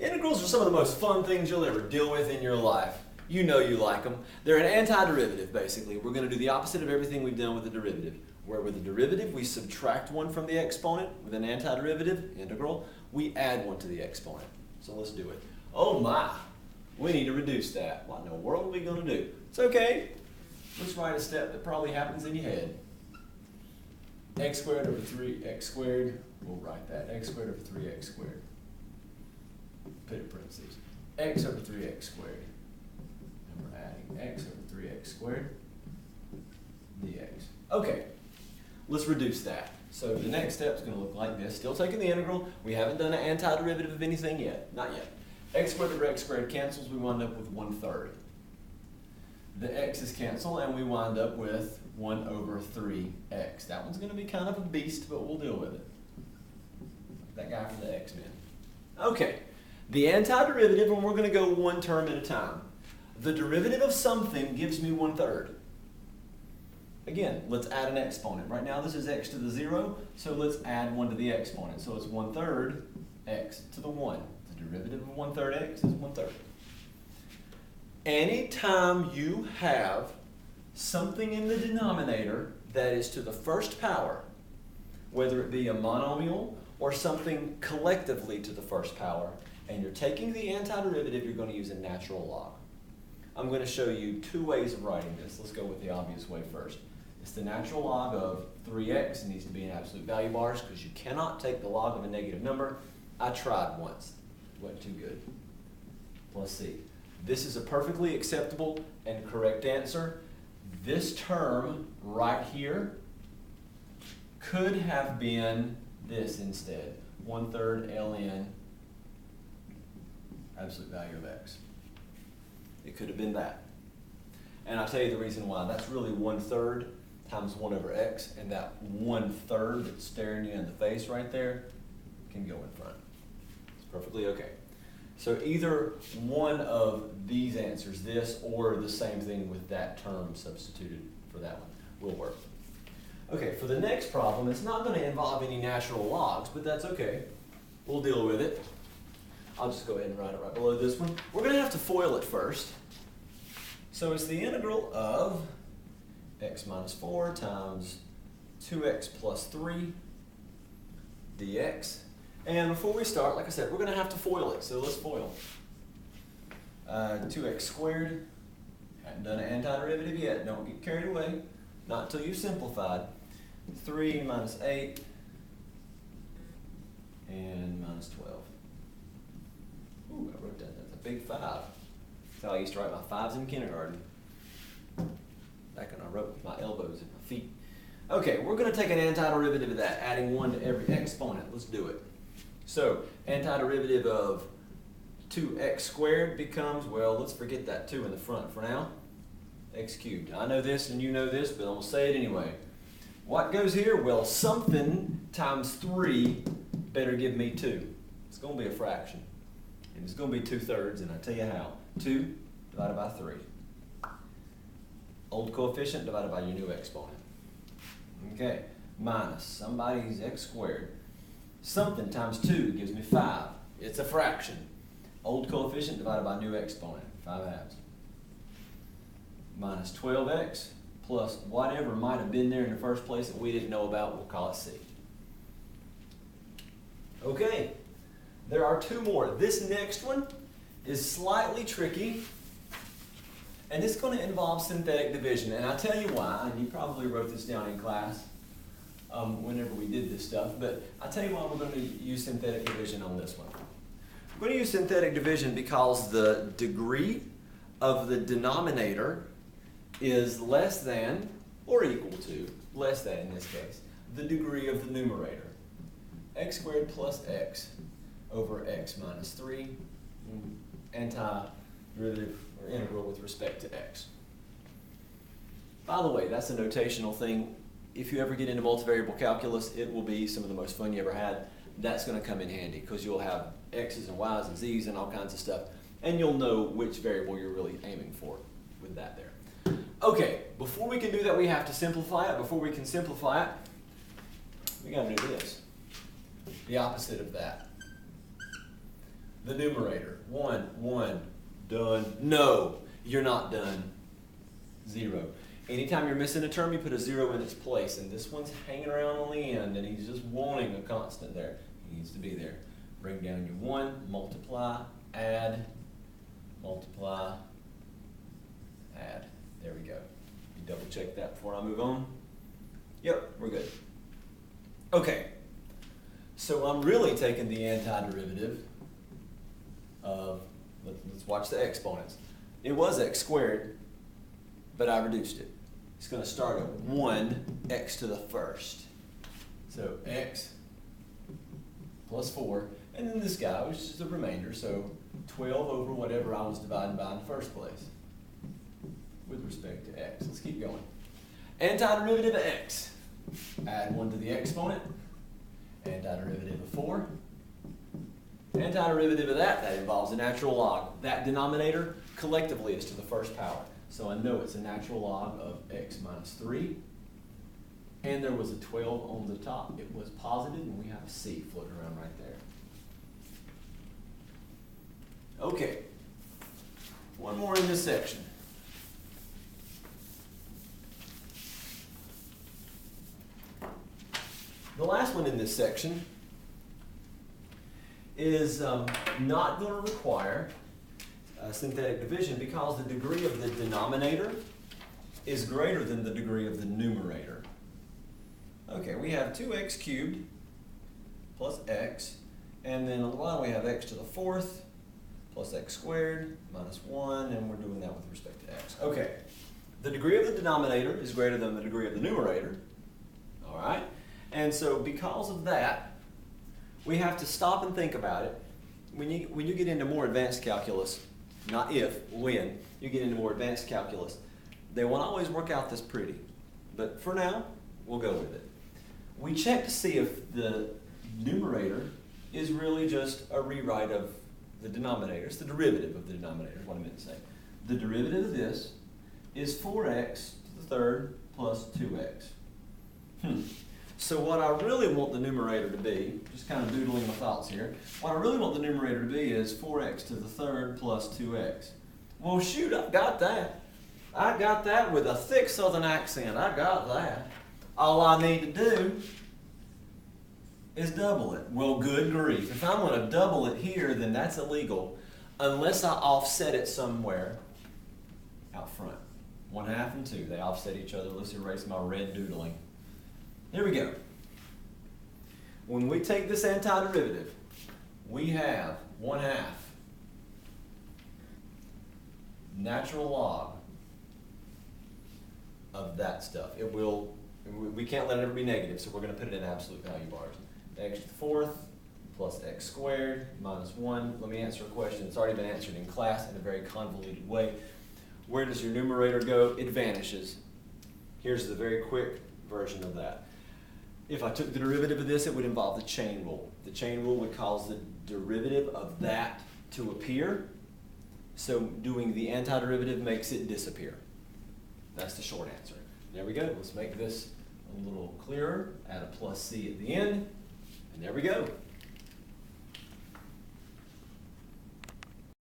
Integrals are some of the most fun things you'll ever deal with in your life. You know you like them. They're an antiderivative, basically. We're going to do the opposite of everything we've done with the derivative. Where with the derivative, we subtract one from the exponent. With an antiderivative, integral, we add one to the exponent. So let's do it. Oh my, we need to reduce that. What in the world are we going to do? It's okay. Let's write a step that probably happens in your head. X squared over 3x squared. We'll write that. X squared over 3x squared. Put it in parentheses. X over 3x squared. And we're adding x over 3x squared dx. Okay, let's reduce that. So the next step is going to look like this. Still taking the integral. We haven't done an antiderivative of anything yet. Not yet. X squared over x squared cancels. We wind up with 1/3. The x's cancel, and we wind up with 1 over 3x. That one's going to be kind of a beast, but we'll deal with it. That guy from the X-Men. Okay, the antiderivative, and we're going to go one term at a time. The derivative of something gives me 1/3. Again, let's add an exponent. Right now this is x to the 0, so let's add 1 to the exponent. So it's 1/3 x to the 1. The derivative of 1/3 x is 1/3. Anytime you have something in the denominator that is to the first power, whether it be a monomial or something collectively to the first power, and you're taking the antiderivative, you're going to use a natural log. I'm going to show you two ways of writing this. Let's go with the obvious way first. It's the natural log of 3x. It needs to be in absolute value bars because you cannot take the log of a negative number. I tried once. It wasn't too good. Let's see. This is a perfectly acceptable and correct answer. This term right here could have been this instead. 1/3 ln absolute value of x. It could have been that. And I'll tell you the reason why. That's really 1/3 times 1 over x, and that 1/3 that's staring you in the face right there can go in front. It's perfectly okay. So either one of these answers, this or the same thing with that term substituted for that one, will work. Okay, for the next problem, it's not going to involve any natural logs, but that's okay. We'll deal with it. I'll just go ahead and write it right below this one. We're going to have to FOIL it first. So it's the integral of x minus 4 times 2x plus 3 dx. And before we start, like I said, we're going to have to FOIL it. So let's FOIL. 2x squared. Haven't done an antiderivative yet. Don't get carried away. Not until you've simplified. 3 minus 8 and minus 12. Ooh, I wrote that. That's a big 5. That's how I used to write my 5s in kindergarten. Back when I wrote with my elbows and my feet. Okay, we're going to take an antiderivative of that, adding 1 to every exponent. Let's do it. So, antiderivative of 2x squared becomes, well, let's forget that 2 in the front for now. X cubed. I know this and you know this, but I'm going to say it anyway. What goes here? Well, something times 3 better give me 2. It's going to be a fraction. And it's going to be 2/3, and I'll tell you how. 2 divided by 3. Old coefficient divided by your new exponent. Okay, minus somebody's x squared. Something times 2 gives me 5. It's a fraction. Old coefficient divided by new exponent, 5/2. Minus 12x plus whatever might have been there in the first place that we didn't know about, we'll call it c. Okay, there are 2 more. This next one is slightly tricky, and it's going to involve synthetic division. And I'll tell you why, and you probably wrote this down in class whenever we did this stuff, but I'll tell you why we're going to use synthetic division on this one. We're going to use synthetic division because the degree of the denominator is less than, or equal to, less than in this case, the degree of the numerator. X squared plus x over x minus 3, antiderivative or integral with respect to x. By the way, that's a notational thing. If you ever get into multivariable calculus, it will be some of the most fun you ever had. That's going to come in handy because you'll have x's and y's and z's and all kinds of stuff, and you'll know which variable you're really aiming for with that there. Okay, before we can do that, we have to simplify it. Before we can simplify it, we got to do this. The opposite of that. the numerator. 1, 1, done. No, you're not done. 0. Anytime you're missing a term, you put a 0 in its place, and this one's hanging around on the end, and he's just wanting a constant there. He needs to be there. Bring down your 1, multiply, add, multiply, add. There we go. You double check that before I move on. Yep, we're good. Okay, so I'm really taking the antiderivative of, let's watch the exponents. It was x squared, but I reduced it. It's going to start at 1x to the first. So x plus 4, and then this guy, which is the remainder, so 12 over whatever I was dividing by in the first place with respect to x. Let's keep going. Antiderivative of x. Add 1 to the exponent. Antiderivative of 4. Antiderivative of that involves a natural log. That denominator collectively is to the first power. So I know it's a natural log of x minus 3. And there was a 12 on the top. It was positive, and we have a c floating around right there. Okay. One more in this section. The last one in this section is not going to require synthetic division because the degree of the denominator is greater than the degree of the numerator. Okay, we have 2x cubed plus x, and then on the bottom we have x to the 4th plus x squared minus 1, and we're doing that with respect to x. Okay, the degree of the denominator is greater than the degree of the numerator, all right? And so because of that, we have to stop and think about it. When you get into more advanced calculus, not if, when you get into more advanced calculus, they won't always work out this pretty. But for now, we'll go with it. We check to see if the numerator is really just a rewrite of the denominator. It's the derivative of the denominator, is what I meant to say. The derivative of this is 4x to the third plus 2x. So what I really want the numerator to be, just kind of doodling my thoughts here, what I really want the numerator to be is 4x to the third plus 2x. Well, shoot, I got that. I got that with a thick southern accent. I got that. All I need to do is double it. Well, good grief. If I'm going to double it here, then that's illegal unless I offset it somewhere out front. 1/2 and 2. They offset each other. Let's erase my red doodling. Here we go. When we take this antiderivative, we have 1/2 natural log of that stuff. We can't let it ever be negative, so we're going to put it in absolute value bars. X to the 4th plus x squared minus 1. Let me answer a question that's already been answered in class in a very convoluted way. Where does your numerator go? It vanishes. Here's the very quick version of that. If I took the derivative of this, it would involve the chain rule. The chain rule would cause the derivative of that to appear. So doing the antiderivative makes it disappear. That's the short answer. There we go. Let's make this a little clearer. Add a plus c at the end. And there we go.